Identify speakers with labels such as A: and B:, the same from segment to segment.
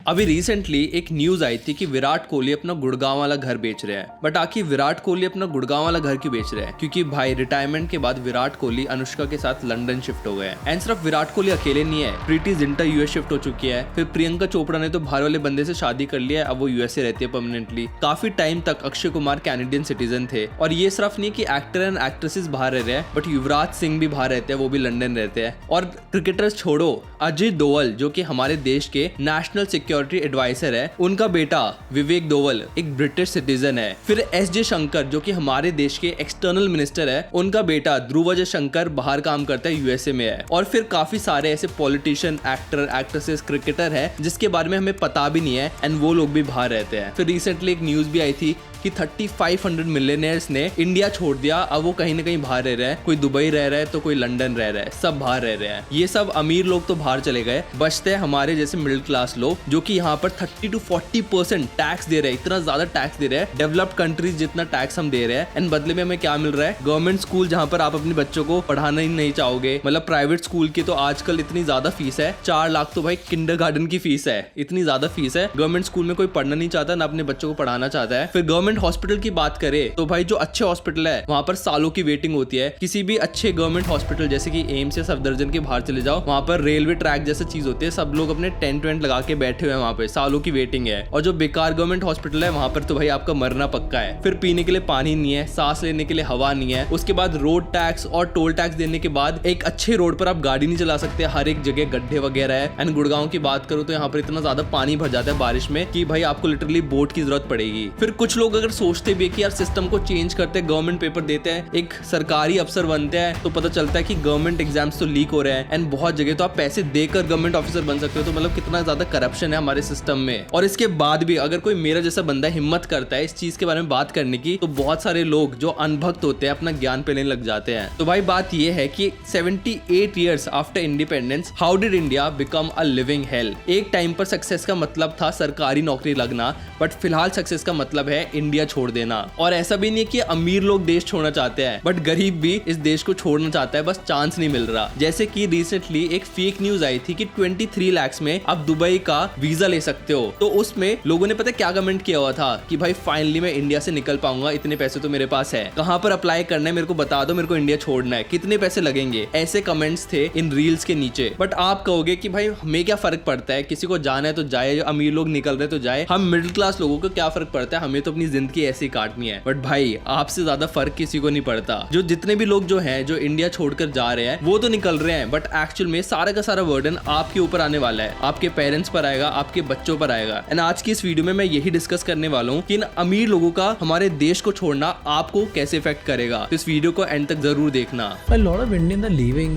A: अभी रिसेंटली एक न्यूज आई थी कि विराट कोहली अपना गुड़गांव वाला घर बेच रहे हैं। बट आखिर विराट कोहली अपना गुड़गांव वाला घर क्यों बेच रहे हैं? क्योंकि भाई रिटायरमेंट के बाद विराट कोहली अनुष्का के साथ लंदन शिफ्ट हो गए हैं। एंड सिर्फ विराट कोहली अकेले नहीं है, प्रीति जिंटा यूएस शिफ्ट हो चुकी है। फिर प्रियंका चोपड़ा ने तो बाहर वाले बंदे से शादी कर लिया है, अब वो यूएसए रहती है परमानेंटली। काफी टाइम तक अक्षय कुमार कैनेडियन सिटीजन थे। और ये सिर्फ नहीं कि एक्टर एंड एक्ट्रेसेस बाहर रह रहे हैं, बट युवराज सिंह भी बाहर रहते हैं, वो भी लंदन रहते हैं। और क्रिकेटर्स छोड़ो, अजित डोवल जो कि हमारे देश के नेशनल सिक्योरिटी एडवाइजर है, उनका बेटा विवेक डोवल एक ब्रिटिश सिटीजन है। फिर एस जे शंकर जो कि हमारे देश के एक्सटर्नल मिनिस्टर है, उनका बेटा ध्रुव शंकर बाहर काम करता है, यूएसए में है। और फिर काफी सारे ऐसे पॉलिटिशियन, एक्टर, एक्ट्रेसेस, क्रिकेटर है जिसके बारे में हमें पता भी नहीं है, एंड वो लोग भी बाहर रहते हैं। फिर रिसेंटली एक न्यूज भी आई थी कि 3500 मिलियनेयर्स ने इंडिया छोड़ दिया, अब वो कहीं ना कहीं बाहर रह रहे हैं। कोई दुबई रह रहा है तो कोई लंदन रह रहा है, सब बाहर रह रहे हैं। ये सब अमीर लोग तो बाहर चले गए, बचते हैं हमारे जैसे मिडिल क्लास लोग जो कि यहाँ पर 30 to 40% टैक्स दे रहे हैं। इतना ज्यादा टैक्स दे रहे हैं, डेवलप्ड कंट्रीज जितना टैक्स हम दे रहे हैं, एंड बदले में हमें क्या मिल रहा है? गवर्नमेंट स्कूल जहाँ पर आप अपने बच्चों को पढ़ाना ही नहीं चाहोगे। मतलब प्राइवेट स्कूल की तो आजकल इतनी ज्यादा फीस है, 4 लाख तो भाई किंडरगार्टन की फीस है, इतनी ज्यादा फीस है। गवर्नमेंट स्कूल में कोई पढ़ना नहीं चाहता, ना अपने बच्चों को पढ़ाना चाहता है। फिर गवर्नमेंट हॉस्पिटल की बात करें तो भाई जो अच्छे हॉस्पिटल है वहां पर सालों की वेटिंग होती है। किसी भी अच्छे गवर्नमेंट हॉस्पिटल जैसे कि एम्स या सफदरजंग के बाहर चले जाओ, वहां पर रेलवे ट्रैक जैसा चीज होती है, सब लोग अपने टेंट वेंट लगा के बैठे हुए हैं, वहां पे सालों की वेटिंग है। और जो बेकार गवर्नमेंट हॉस्पिटल है वहां पर तो भाई आपका मरना पक्का है। फिर पीने के लिए पानी नहीं है, सांस लेने के लिए हवा नहीं है। उसके बाद रोड टैक्स और टोल टैक्स देने के बाद एक अच्छे रोड पर आप गाड़ी नहीं चला सकते, हर एक जगह गड्ढे वगैरह है। एंड गुड़गांव की बात करूं तो यहाँ पर इतना ज्यादा पानी भर जाता है बारिश में कि भाई आपको लिटरली बोट की जरूरत पड़ेगी। फिर कुछ लोग अगर सोचते भी है कि यार सिस्टम को चेंज करते हैं, गवर्नमेंट पेपर देते हैं, एक सरकारी अफसर बनते हैं, तो पता चलता है कि गवर्नमेंट एग्जाम्स तो लीक हो रहे हैं। एंड बहुत जगह तो आप पैसे देकर गवर्नमेंट ऑफिसर बन सकते हो। तो मतलब कितना ज्यादा करप्शन है हमारे सिस्टम में। और इसके बाद भी अगर कोई मेरा जैसा बंदा हिम्मत करता है इस चीज के बारे में बात करने की, तो बहुत सारे लोग जो अनभक्त होते हैं अपना ज्ञान पे लेने लग जाते हैं। तो भाई बात यह है कि 78 years after independence, how did India become a living hello? एक टाइम पर सक्सेस का मतलब था सरकारी नौकरी लगना, बट फिलहाल सक्सेस का मतलब है इंडिया छोड़ देना। और ऐसा भी नहीं कि अमीर लोग देश छोड़ना चाहते हैं, बट गरीब भी इस देश को छोड़ना चाहता है, बस चांस नहीं मिल रहा। जैसे कि रिसेंटली एक फेक न्यूज आई थी कि 23 लाख में आप दुबई का वीजा ले सकते हो। तो उसमें लोगों ने पता क्या कमेंट किया हुआ था कि भाई फाइनली मैं इंडिया से निकल पाऊंगा, इतने पैसे तो मेरे पास है, कहां पर अप्लाई करना है मेरे को बता दो, मेरे को इंडिया छोड़ना है, कितने पैसे लगेंगे? ऐसे कमेंट्स थे इन रील्स के नीचे। बट आप कहोगे कि भाई हमें क्या फर्क पड़ता है, किसी को जाना है तो जाए, जो अमीर लोग निकल रहे तो जाए, हम मिडिल क्लास लोगों को क्या फर्क पड़ता है, हमें तो अपनी जिंदगी ऐसे ही काटनी है। बट भाई आपसे ज्यादा फर्क किसी को नहीं पड़ता। जो जितने भी लोग जो हैं जो इंडिया छोड़कर जा रहे हैं वो तो निकल रहे हैं, बट एक्चुअल में सारा का सारा बर्डन आपके ऊपर आने वाला है, आपके पेरेंट्स पर आएगा, आपके बच्चों पर आएगा। एंड आज की इस वीडियो में मैं यही डिस्कस करने वाला हूँ कि इन अमीर लोगों का हमारे देश को छोड़ना आपको कैसे इफेक्ट करेगा। तो इस वीडियो को एंड तक जरूर देखना।
B: A lot of Indians are leaving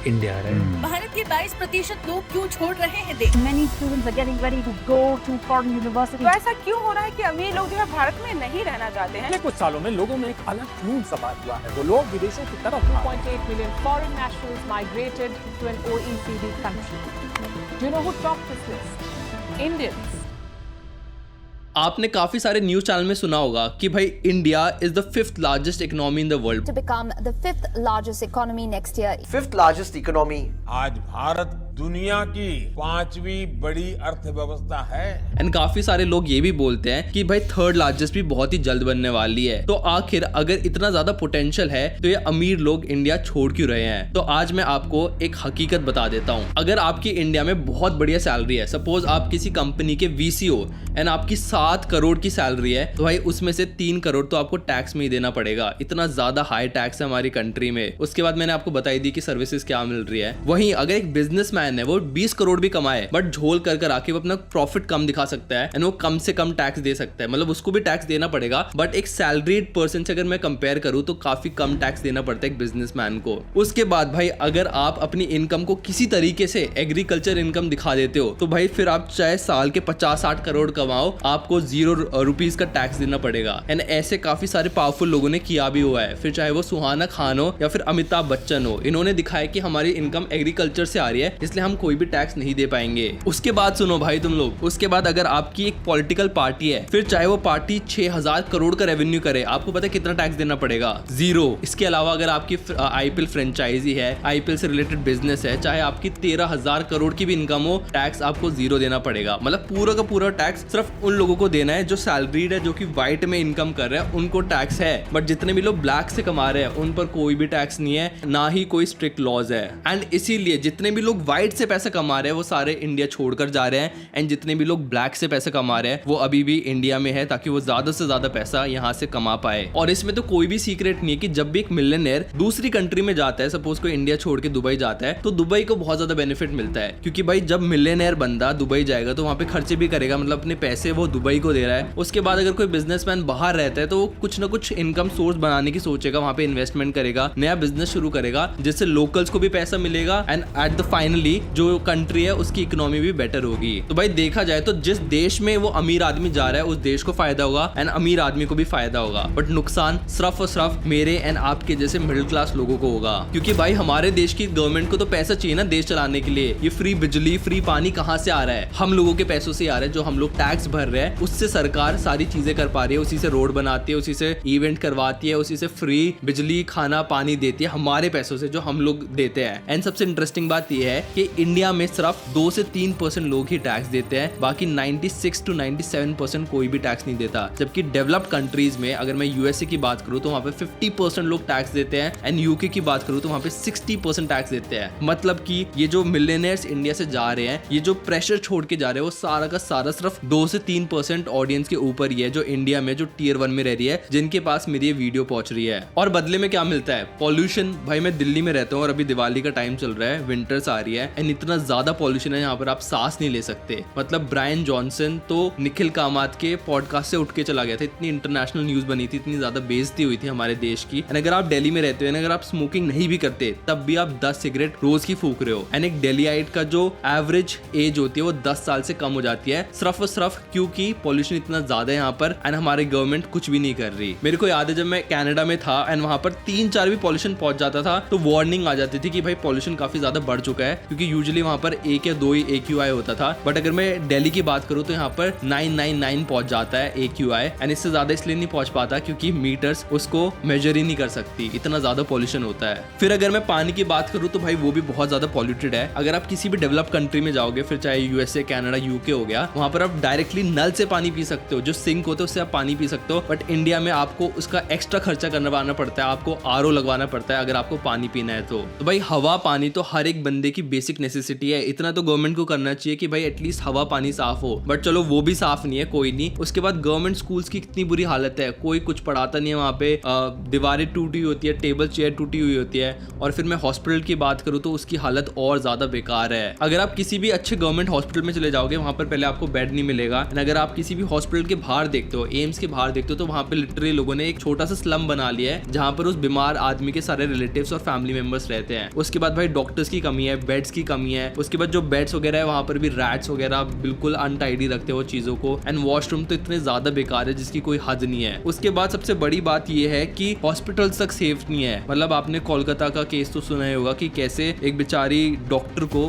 B: India, right?
C: Bharat के 22% लोग क्यों छोड़ रहे हैं देश?
D: Many students are getting ready to go to foreign universities.
E: तो ऐसा क्यों हो रहा है कि अमीर लोग जो है भारत में नहीं रहना चाहते हैं?
F: पिछले कुछ सालों में लोगों में एक अलग खून सवार हुआ है, वो लोग विदेशों की तरफ
G: 2.8 million foreign nationals migrated to an OECD country. Do you know who topped this list? Indians.
A: आपने काफी सारे न्यूज चैनल में सुना होगा कि भाई India is the 5th largest economy in the world.
H: To become the 5th largest economy next year.
I: 5th largest economy.
J: आज भारत दुनिया की 5वीं बड़ी अर्थव्यवस्था है।
A: एंड काफी सारे लोग ये भी बोलते हैं कि भाई 3rd लार्जेस्ट भी बहुत ही जल्द बनने वाली है। तो आखिर अगर इतना ज्यादा पोटेंशियल है तो ये अमीर लोग इंडिया छोड़ क्यों रहे हैं? तो आज मैं आपको एक हकीकत बता देता हूँ। अगर आपकी इंडिया में बहुत बढ़िया सैलरी है, सपोज आप किसी कंपनी के वीसी हो एंड आपकी 7 करोड़ की सैलरी है, तो भाई उसमें से 3 करोड़ तो आपको टैक्स में ही देना पड़ेगा। इतना ज्यादा हाई टैक्स है हमारी कंट्री में। उसके बाद मैंने आपको बताई दी कि सर्विसेज क्या मिल रही है। वहीं अगर एक बिजनेसमैन है, वो 20 करोड़ भी कमाए बट झोल कर आके वो अपना प्रॉफिट कम दिखा सकता है एंड वो कम से कम टैक्स दे सकता है, मतलब उसको भी टैक्स देना पड़ेगा। बट एक सैलरीड पर्सन से अगर मैं कंपेयर करूं तो काफी कम टैक्स देना पड़ता है एक बिजनेसमैन को। उसके बाद भाई अगर आप अपनी इनकम को किसी तरीके से एग्रीकल्चर इनकम दिखा देते हो तो भाई फिर आप चाहे साल के 50-60 करोड़ कमाओ, आपको 0 रुपीज का टैक्स देना पड़ेगा। एंड ऐसे काफी सारे पावरफुल लोगों ने किया भी हुआ है, फिर चाहे वो सुहाना खान हो या फिर अमिताभ बच्चन हो। इन्होंने दिखाया कि हमारी इनकम एग्रीकल्चर से आ रही है, इसलिए इसलिए हम कोई भी टैक्स नहीं दे पाएंगे। उसके बाद सुनो भाई तुम लोग, उसके बाद अगर आपकी एक पॉलिटिकल पार्टी है, फिर चाहे वो पार्टी 6000 करोड़ का रेवेन्यू करे, आपको पता है कितना टैक्स देना पड़ेगा? 0। इसके अलावा अगर आपकी आईपीएल फ्रेंचाइजी है, आईपीएल से रिलेटेड बिजनेस है, चाहे आपकी 13,000 करोड़ की भी इनकम हो, टैक्स आपको 0 देना पड़ेगा। मतलब पूरा का पूरा टैक्स सिर्फ उन लोगों को देना है जो सैलरीड है, जो कि व्हाइट में इनकम कर रहे हैं, उनको टैक्स है। बट जितने भी लोग ब्लैक से कमा रहे हैं उन पर कोई भी टैक्स नहीं है, ना ही कोई स्ट्रिक्ट लॉज है। एंड इसीलिए जितने भी लोग व्हाइट से पैसा कमा रहे हैं वो सारे इंडिया छोड़कर जा रहे हैं, एंड जितने भी लोग ब्लैक से पैसा कमा रहे हैं वो अभी भी इंडिया में है, ताकि वो ज्यादा से ज्यादा पैसा यहाँ से कमा पाए। और इसमें तो कोई भी सीक्रेट नहीं है कि जब भी एक मिलियनेयर दूसरी कंट्री में जाता है, सपोज कोई इंडिया छोड़ के दुबई जाता है, तो दुबई को बहुत ज्यादा बेनिफिट मिलता है, क्योंकि भाई जब मिलियनेयर बंदा दुबई जाएगा तो वहाँ पे खर्चे भी करेगा, मतलब अपने पैसे वो दुबई को दे रहा है। उसके बाद अगर कोई बिजनेसमैन बाहर रहता है तो वो कुछ ना कुछ इनकम सोर्स बनाने की सोचेगा, वहाँ पे इन्वेस्टमेंट करेगा, नया बिजनेस शुरू करेगा, जिससे लोकल्स को भी पैसा मिलेगा, एंड एट द फाइनली जो कंट्री है उसकी इकोनॉमी भी बेटर होगी। तो भाई देखा जाए तो जिस देश में वो अमीर आदमी जा रहा है उस देश को फायदा होगा, एंड अमीर आदमी को भी फायदा होगा। बट नुकसान सिर्फ और सिर्फ मेरे एंड आपके जैसे मिडिल क्लास लोगों को होगा, क्योंकि भाई हमारे देश की गवर्नमेंट को तो पैसा चाहिए ना देश चलाने के लिए। ये फ्री बिजली, फ्री पानी कहाँ से आ रहा है? हम लोगों के पैसों से आ रहा है, जो हम लोग टैक्स भर रहे हैं उससे सरकार सारी चीजें कर पा रही है, उसी से रोड बनाती है, उसी से इवेंट करवाती है, उसी से फ्री बिजली, खाना, पानी देती है, हमारे पैसों से जो हम लोग देते हैं। एंड सबसे इंटरेस्टिंग बात यह है कि इंडिया में सिर्फ 2 से 3% लोग ही टैक्स देते हैं, बाकी 96 to 97% कोई भी टैक्स नहीं देता। जबकि डेवलप्ड कंट्रीज में अगर मैं यूएसए की बात करूं तो वहां पे 50% लोग टैक्स देते हैं, एंड यूके की बात करूं तो वहां पे 60% टैक्स देते हैं। मतलब कि ये जो मिलियनेयर्स इंडिया से जा रहे हैं, ये जो प्रेशर छोड़ के जा रहे हैं, वो सारा का सारा सिर्फ 2 से 3% ऑडियंस के ऊपर ही है, जो इंडिया में जो टियर 1 में रह रही है, जिनके पास मेरी ये वीडियो पहुंच रही है। और बदले में क्या मिलता है? पॉल्यूशन। भाई मैं दिल्ली में रहता हूँ और अभी दिवाली का टाइम चल रहा है, विंटर्स आ रही है, एंड इतना ज्यादा पॉल्यूशन है यहाँ पर आप सांस नहीं ले सकते। मतलब ब्रायन जॉनसन तो निखिल कामत के पॉडकास्ट से उठ के चला गया था, इतनी इंटरनेशनल न्यूज बनी थी, इतनी ज्यादा बेइज्जती हुई थी हमारे देश की। एंड अगर आप दिल्ली में रहते हो, अगर आप स्मोकिंग नहीं भी करते, तब भी आप 10 सिगरेट रोज की फूक रहे हो। एंड एक दिल्लीइट का जो एवरेज एज होती है वो 10 साल से कम हो जाती है, सिर्फ और सिर्फ क्योंकि पॉल्यूशन इतना ज्यादा है यहाँ पर, एंड हमारी गवर्नमेंट कुछ भी नहीं कर रही। मेरे को याद है जब मैं कनाडा में था एंड वहां पर 3-4 भी पॉल्यूशन पहुंच जाता था तो वार्निंग आ जाती थी कि भाई पॉल्यूशन काफी ज्यादा बढ़ चुका है, क्योंकि यूजुअली वहां पर 1 या 2 ही AQI होता था। बट अगर मैं दिल्ली की बात करूं तो यहाँ पर 999 पहुंच जाता है AQI, एंड इससे ज्यादा इसलिए नहीं पहुंच पाता क्योंकि मीटर्स उसको मेजर ही नहीं कर सकती, इतना ज्यादा पॉल्यूशन होता है। फिर अगर मैं पानी की बात करूं तो भाई वो भी बहुत ज्यादा पॉल्यूटेड है। अगर आप किसी भी डेवलप कंट्री में जाओगे, फिर चाहे यूएसए, कनाडा, यूके हो गया, वहां पर आप डायरेक्टली नल से पानी पी सकते हो, जो सिंक होता है उससे आप पानी पी सकते हो। बट इंडिया में आपको उसका एक्स्ट्रा खर्चा करवाना पड़ता है, आपको RO लगवाना पड़ता है अगर आपको पानी पीना है तो भाई हवा पानी तो हर एक बंदे की बेसिक नेसेसिटी है। इतना तो गवर्नमेंट को करना चाहिए कि भाई एटलीस्ट हवा पानी साफ हो, बट चलो वो भी साफ नहीं है, कोई नहीं। उसके बाद गवर्नमेंट स्कूल्स की कितनी बुरी हालत है, कोई कुछ पढ़ाता नहीं है वहाँ पे, दीवारें टूटी होती है, टेबल चेयर टूटी हुई होती है। और फिर मैं हॉस्पिटल की बात करूँ तो उसकी हालत और ज्यादा बेकार है। अगर आप किसी भी अच्छे गवर्नमेंट हॉस्पिटल में चले जाओगे, वहाँ पर पहले आपको बेड नहीं मिलेगा, एंड अगर आप किसी भी हॉस्पिटल के बाहर देखते हो, एम्स के बाहर देखते हो, तो वहाँ पे लिटरली लोगों ने एक छोटा सा स्लम बना लिया है जहाँ पर उस बीमार आदमी के सारे रिलेटिव्स और फैमिली मेंबर्स रहते हैं। उसके बाद भाई डॉक्टर्स की कमी है, बेड्स की कमी है। उसके बाद जो बेड्स वगैरह है वहाँ पर भी रैट्स वगैरह बिल्कुल अनटाइडी रखते हो चीजों को, एंड वॉशरूम तो इतने ज्यादा बेकार है जिसकी कोई हद नहीं है। उसके बाद सबसे बड़ी बात यह है कि हॉस्पिटल्स तक सेफ नहीं है। मतलब आपने कोलकाता का केस तो सुना ही होगा कि कैसे एक बेचारी डॉक्टर को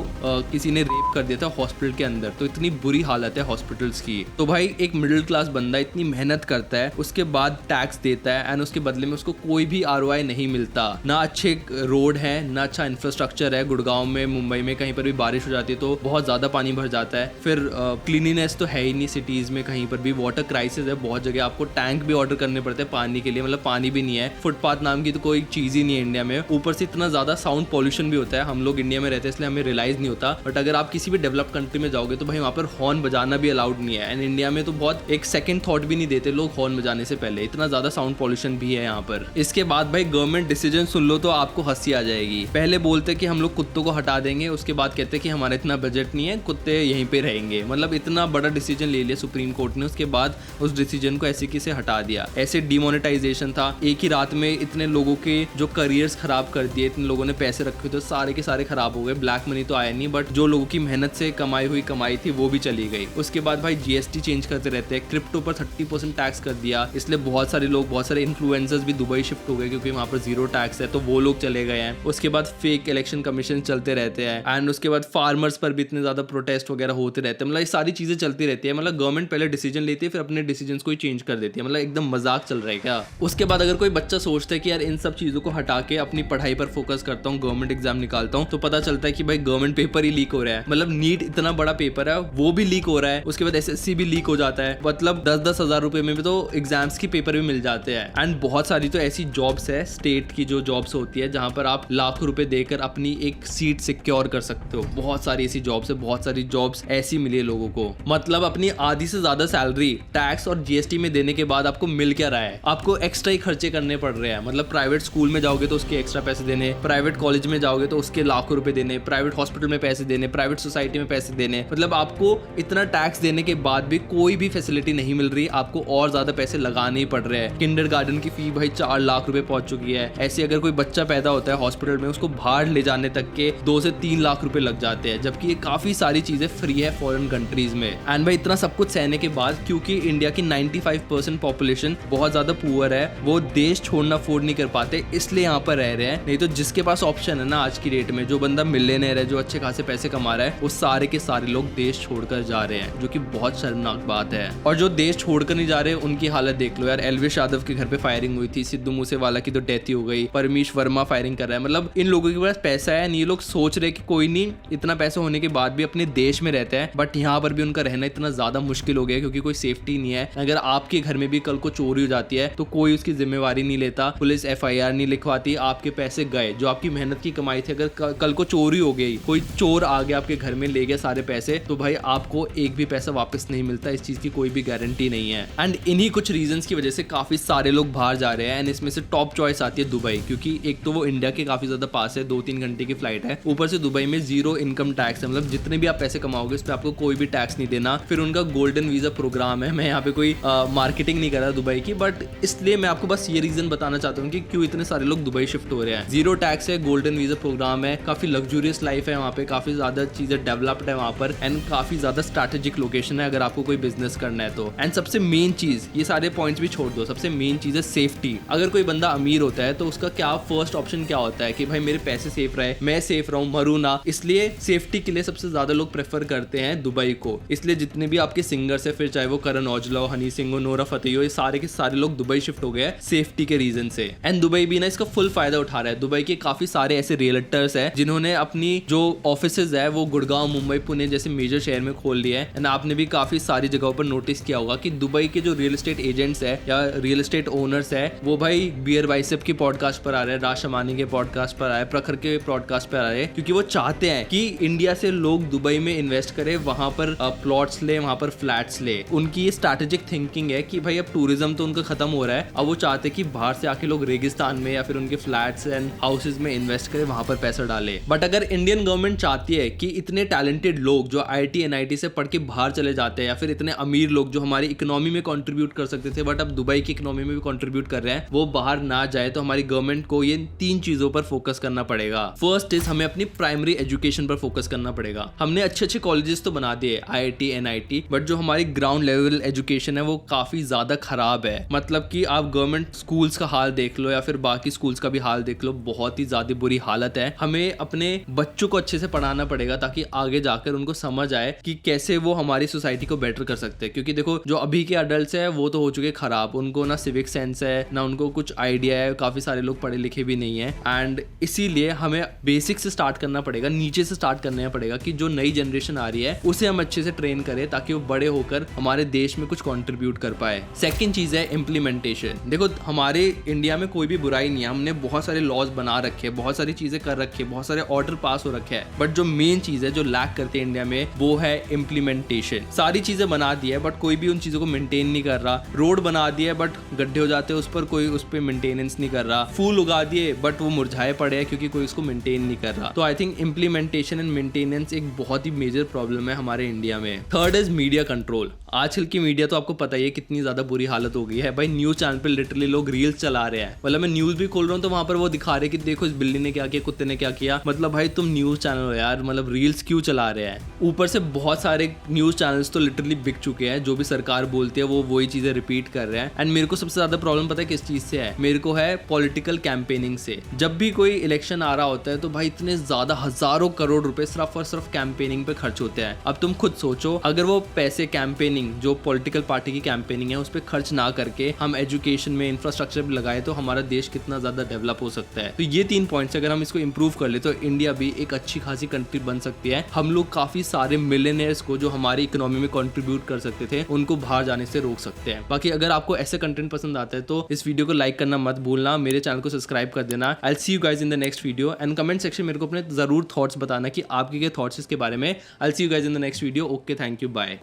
A: किसी ने रेप कर दिया था हॉस्पिटल के अंदर, तो इतनी बुरी हालत है हॉस्पिटल्स की। तो भाई एक मिडिल क्लास बंदा इतनी मेहनत करता है, उसके बाद टैक्स देता है, एंड उसके बदले में उसको कोई भी ROI नहीं मिलता। ना अच्छे रोड है, ना अच्छा इंफ्रास्ट्रक्चर है। गुड़गांव में, मुंबई में कहीं पर भी बारिश हो जाती है तो बहुत ज्यादा पानी भर जाता है। फिर क्लीनिनेस तो है ही नहीं सिटीज में, कहीं पर भी वाटर क्राइसिस है बहुत जगह, आपको टैंक भी ऑर्डर करने पड़ते हैं पानी के लिए, मतलब पानी भी नहीं है। फुटपाथ नाम की तो कोई चीज ही नहीं है इंडिया में। ऊपर से इतना ज्यादा साउंड पॉल्यूशन भी होता है, हम लोग इंडिया में रहते हैं इसलिए हमें रियलाइज नहीं होता। बट अगर आप किसी भी डेवलप कंट्री में जाओगे तो भाई वहाँ पर हॉर्न बजाना भी अलाउड नहीं है, एंड इंडिया में तो बहुत एक सेकंड थॉट भी नहीं देते लोग हॉर्न बजाने से पहले, इतना ज्यादा साउंड पॉल्यूशन भी है यहाँ पर। इसके बाद भाई गवर्नमेंट डिसीजन सुन लो तो आपको हंसी आ जाएगी। पहले बोलते कि हम लोग कुत्तों को हटा देंगे, उसके बाद कहते कि हमारा इतना बजट नहीं है, कुत्ते यहीं पे रहेंगे। मतलब इतना बड़ा डिसीजन ले लिया सुप्रीम कोर्ट ने, उसके बाद उस डिसीजन को ऐसे कैसे हटा दिया। ऐसे डिमोनेटाइजेशन था, एक ही रात में इतने लोगों के जो करियर्स खराब कर दिए, इतने लोगों ने पैसे रखे थे सारे के सारे खराब हो गए। ब्लैक मनी तो आया नहीं, बट जो लोगों की मेहनत से कमाई हुई कमाई थी वो भी चली गई। उसके बाद भाई GST चेंज करते रहते हैं, क्रिप्टो पर 30% टैक्स कर दिया, इसलिए बहुत सारे लोग, बहुत सारे इन्फ्लुएंसर्स भी दुबई शिफ्ट हो गए क्योंकि वहाँ पर 0 टैक्स है, तो वो लोग चले गए हैं। उसके बाद फेक इलेक्शन कमीशन चलते रहते हैं, एंड उसके बाद फार्मर्स पर भी इतने ज्यादा प्रोटेस्ट वगैरह होते रहते हैं। मतलब ये सारी चीजें चलती रहती है। मतलब गवर्नमेंट पहले डिसीजन लेती है, फिर अपने डिसीजन को ही चेंज कर देती है। मतलब एकदम मजाक चल रहा है क्या। उसके बाद अगर कोई बच्चा सोचता है कि यार इन सब चीजों को हटा के अपनी पढ़ाई पर फोकस करता हूँ, गवर्नमेंट एग्जाम निकालता हूँ, तो पता चलता है कि भाई गवर्नमेंट पेपर ही लीक हो रहा है। मतलब नीट इतना बड़ा पेपर है वो भी लीक हो रहा है, उसके बाद SSC भी लीक हो जाता है। मतलब 10-10 हजार रुपए में भी तो एग्जाम्स की पेपर भी मिल जाते हैं। एंड बहुत सारी तो ऐसी जॉब्स है, स्टेट की जो जॉब्स होती है जहां पर आप लाखों रुपए देकर अपनी एक सीट सिक्योर कर सकते हो। बहुत सारी ऐसी जॉब्स है, बहुत सारी जॉब्स ऐसी मिली है लोगों को। मतलब अपनी आधी से ज्यादा सैलरी टैक्स और GST में देने के बाद आपको मिल क्या रहा है, आपको एक्स्ट्रा ही खर्चे करने पड़ रहे हैं। मतलब प्राइवेट स्कूल में जाओगे तो उसके एक्स्ट्रा पैसे देने, प्राइवेट कॉलेज में जाओगे तो उसके लाखों रुपए देने, प्राइवेट हॉस्पिटल में पैसे देने, प्राइवेट सोसाइटी में पैसे देने। मतलब आपको इतना टैक्स देने के बाद भी कोई भी फैसिलिटी नहीं मिल रही, आपको और ज्यादा पैसे लगाने ही पड़ रहे हैं। किंडरगार्टन की फी भाई 4 लाख रुपए पहुंच चुकी है। ऐसे अगर कोई बच्चा पैदा होता है हॉस्पिटल में, उसको बाहर ले जाने तक के 2 से 3 लाख रुपए लग जाते हैं, जबकि ये काफी सारी चीजें फ्री है फॉरेन कंट्रीज में। एंड भाई इतना सब कुछ सहने के बाद, क्योंकि इंडिया की 95% पॉपुलेशन बहुत ज्यादा पुअर है, वो देश छोड़ना अफोर्ड नहीं कर पाते, इसलिए यहाँ पर रह रहे हैं। नहीं तो जिसके पास ऑप्शन है ना आज की डेट में, जो बंदा मिलियनेयर है, जो अच्छे खासे पैसे कमा रहा है, वो सारे के सारे लोग देश छोड़कर जा रहे हैं, जो कि बहुत शर्मनाक बात है। और जो देश छोड़कर नहीं जा रहे उनकी हालत देख लो यार। एल्विश यादव के घर पे फायरिंग हुई थी, सिद्धू मूसेवाला की तो डेथ ही हो गई, परमीश वर्मा फायरिंग कर रहा है। मतलब इन लोगों के पास पैसा है, ये लोग सोच रहे कि कोई नहीं, इतना पैसा होने के बाद भी अपने देश में रहते हैं, बट यहाँ पर भी उनका रहना इतना ज्यादा मुश्किल हो गया क्योंकि कोई सेफ्टी नहीं है। अगर आपके घर में भी कल को चोरी हो जाती है तो कोई उसकी जिम्मेवारी नहीं लेता, पुलिस FIR नहीं लिखवाती, आपके पैसे गए, जो आपकी मेहनत की कमाई थी। अगर कल को चोरी हो गई, कोई चोर आ गया आपके घर में ले गया सारे पैसे, तो भाई आपको एक भी पैसा वापस नहीं मिलता। इस चीज की कोई भी गारंटी नहीं है। एंड इन्हीं कुछ रीजंस की वजह से काफी सारे लोग बाहर जा रहे हैं। एंड इसमें से टॉप चॉइस आती है दुबई, क्योंकि एक तो वो इंडिया के काफी ज्यादा पास है, 2-3 घंटे की फ्लाइट है, ऊपर से दुबई में 0 इनकम टैक्स है। मतलब जितने भी आप पैसे कमाओगे उस पर आपको कोई भी टैक्स नहीं देना। फिर उनका गोल्डन वीजा प्रोग्राम है। मैं यहाँ पे कोई मार्केटिंग नहीं कर रहा दुबई की, बट इसलिए मैं आपको बस ये रीजन बताना चाहता हूँ कि क्यों इतने सारे लोग दुबई शिफ्ट हो रहे हैं। 0 टैक्स है, गोल्डन वीजा प्रोग्राम है, काफी लग्जूरियस लाइफ है वहाँ पे, काफी ज्यादा चीजें डेवलप्ड है वहाँ पर, एंड काफी ज्यादा स्ट्रैटेजिक लोकेशन है अगर आपको कोई बिजनेस करना है तो। एंड सबसे मेन चीज, ये सारे पॉइंट्स भी छोड़ दो, सबसे मेन चीज है सेफ्टी। अगर कोई बंदा अमीर होता है तो उसका क्या फर्स्ट ऑप्शन क्या होता है कि भाई मेरे पैसे सेफ रहे, मैं सेफ रहूं, मरू ना। इसलिए सेफ्टी के लिए सबसे ज्यादा लोग प्रेफर करते हैं दुबई को। इसलिए जितने भी आपके सिंगर्स है, फिर चाहे वो करण औजला हो, हनी सिंह हो, नोरा फतेही हो, ये सारे के सारे लोग दुबई शिफ्ट हो गए हैं सेफ्टी के रीजन से। एंड दुबई भी ना इसका फुल फायदा उठा रहा है। दुबई के काफी सारे ऐसे रियल्टर्स है जिन्होंने अपनी जो ऑफिसेज है वो गुड़गांव, मुंबई, पुणे जैसे मेजर शहर में खोल लिया है। एंड आपने भी काफी सारी जगहों पर नोटिस किया होगा कि दुबई के जो रियल एस्टेट एजेंट्स है या रियल एस्टेट ओनर्स है, वो भाई बियर बाइसेप की पॉडकास्ट पर आ रहे हैं, राज शमानी के पॉडकास्ट पर आ रहे हैं, प्रखर के पॉडकास्ट पर आ रहे हैं, क्योंकि वो चाहते हैं कि इंडिया से लोग दुबई में इन्वेस्ट करें, वहां पर प्लॉट्स ले, वहां पर फ्लैट्स ले। उनकी ये स्ट्रैटेजिक थिंकिंग है कि भाई अब टूरिज्म तो उनका खत्म हो रहा है, अब वो चाहते हैं कि बाहर से आके लोग रेगिस्तान में या फिर उनके फ्लैट्स एंड हाउसेज में इन्वेस्ट करें, वहां पर पैसा डाले। बट अगर इंडियन गवर्नमेंट चाहती है कि इतने टैलेंटेड लोग जो IIT NIT से पढ़ के बाहर चले जाते हैं, या फिर इतने अमीर लोग जो हमारी इकोनॉमी में कंट्रीब्यूट कर सकते थे बट अब दुबई की इकोनॉमी में भी कंट्रीब्यूट कर रहे हैं, वो बाहर ना जाए, तो हमारी गवर्नमेंट को ये 3 चीजों पर फोकस करना पड़ेगा। फर्स्ट इज हमें अपनी प्राइमरी एजुकेशन पर फोकस करना पड़ेगा। हमने अच्छे कॉलेजेस तो बना दिए IIT NIT, बट जो हमारी ग्राउंड लेवल एजुकेशन है वो काफी ज्यादा खराब है। मतलब कि आप गवर्नमेंट स्कूल्स का हाल देख लो या फिर बाकी स्कूल्स का भी हाल देख लो, बहुत ही ज्यादा बुरी हालत है। हमें अपने बच्चों को अच्छे से पढ़ाना पड़ेगा ताकि आगे जाकर उनको समझ आए कि कैसे वो हमारी सोसाइटी को बेटर कर सकते हैं। क्योंकि देखो जो अभी के अडल्ट है वो तो हो चुके खराब, उनको ना सिविक सेंस है, ना उनको कुछ आइडिया है, काफी सारे लोग पढ़े लिखे भी नहीं है। एंड इसीलिए हमें बेसिक से स्टार्ट करना पड़ेगा, नीचे से स्टार्ट करना पड़ेगा कि जो नई जनरेशन आ रही है उसे हम अच्छे से ट्रेन करें ताकि वो बड़े होकर हमारे देश में कुछ कंट्रीब्यूट कर पाए। सेकंड चीज है इम्प्लीमेंटेशन। देखो हमारे इंडिया में कोई भी बुराई नहीं है, हमने बहुत सारे लॉज बना रखे हैं, बहुत सारी चीजें कर रखी है, बहुत सारे ऑर्डर पास हो रखे हैं, बट जो मेन चीज है जो लैक करते हैं इंडिया में वो है इम्प्लीमेंटेशन। सारी चीजें बना दी है बट कोई भी उन चीजों को मेंटेन नहीं कर रहा। रोड बना दिए बट गड्ढे हो जाते हैं उस पर, कोई उस पर मेंटेनेंस नहीं कर रहा। फूल उगा दिए बट वो मुरझाए पड़े हैं क्योंकि कोई उसको मेंटेन नहीं कर रहा। तो I think implementation and maintenance एक बहुत ही मेजर प्रॉब्लम है हमारे इंडिया में। Third is media control. आजकल की मीडिया तो आपको पता ही है कितनी ज्यादा बुरी हालत हो गई है भाई। न्यूज चैनल पे लिटरली लोग रील्स चला रहे हैं, मतलब मैं न्यूज भी खोल रहा हूँ तो वहां पर वो दिखा रहे कि देखो इस बिल्ली ने क्या किया, कुत्ते ने क्या किया। मतलब भाई तुम न्यूज चैनल हो यार, मतलब रील्स क्यों चला रहे हैं। ऊपर से बहुत सारे न्यूज चैनल्स तो लिटरली बिक चुके हैं, जो भी सरकार बोलती है वो वही चीजें रिपीट कर रहे हैं। एंड मेरे को सबसे ज्यादा प्रॉब्लम पता है किस चीज से है, मेरे को है पॉलिटिकल कैंपेनिंग से। जब भी कोई इलेक्शन आ रहा होता है तो भाई इतने ज्यादा हजारों करोड़ रुपए सिर्फ और सिर्फ कैंपेनिंग पे खर्च होते हैं। अब तुम खुद सोचो, अगर वो पैसे कैंपेनिंग जो पॉलिटिकल पार्टी की कैंपेनिंग है उस पर खर्च ना करके हम एजुकेशन में, इंफ्रास्ट्रक्चर पे लगाए तो हमारा देश कितना ज्यादा डेवलप हो सकता है। तो ये 3 पॉइंट्स अगर हम इसको इंप्रूव कर ले तो इंडिया भी एक अच्छी खासी कंट्री बन सकती है। हम लोग काफी सारे मिलियनियर्स को जो हमारी इकोनॉमी में कंट्रीब्यूट कर सकते थे उनको बाहर जाने से रोक सकते हैं। बाकी अगर आपको ऐसे कंटेंट पसंद आता है तो इस वीडियो को लाइक करना मत भूलना, मेरे चैनल को सब्सक्राइब कर देना। आई will see you guys in the next video and comment section मेरे को अपने जरूर थॉट्स बताना कि आपके क्या थॉट्स इसके बारे में। I will see you guys in the next video. Okay, thank you, bye.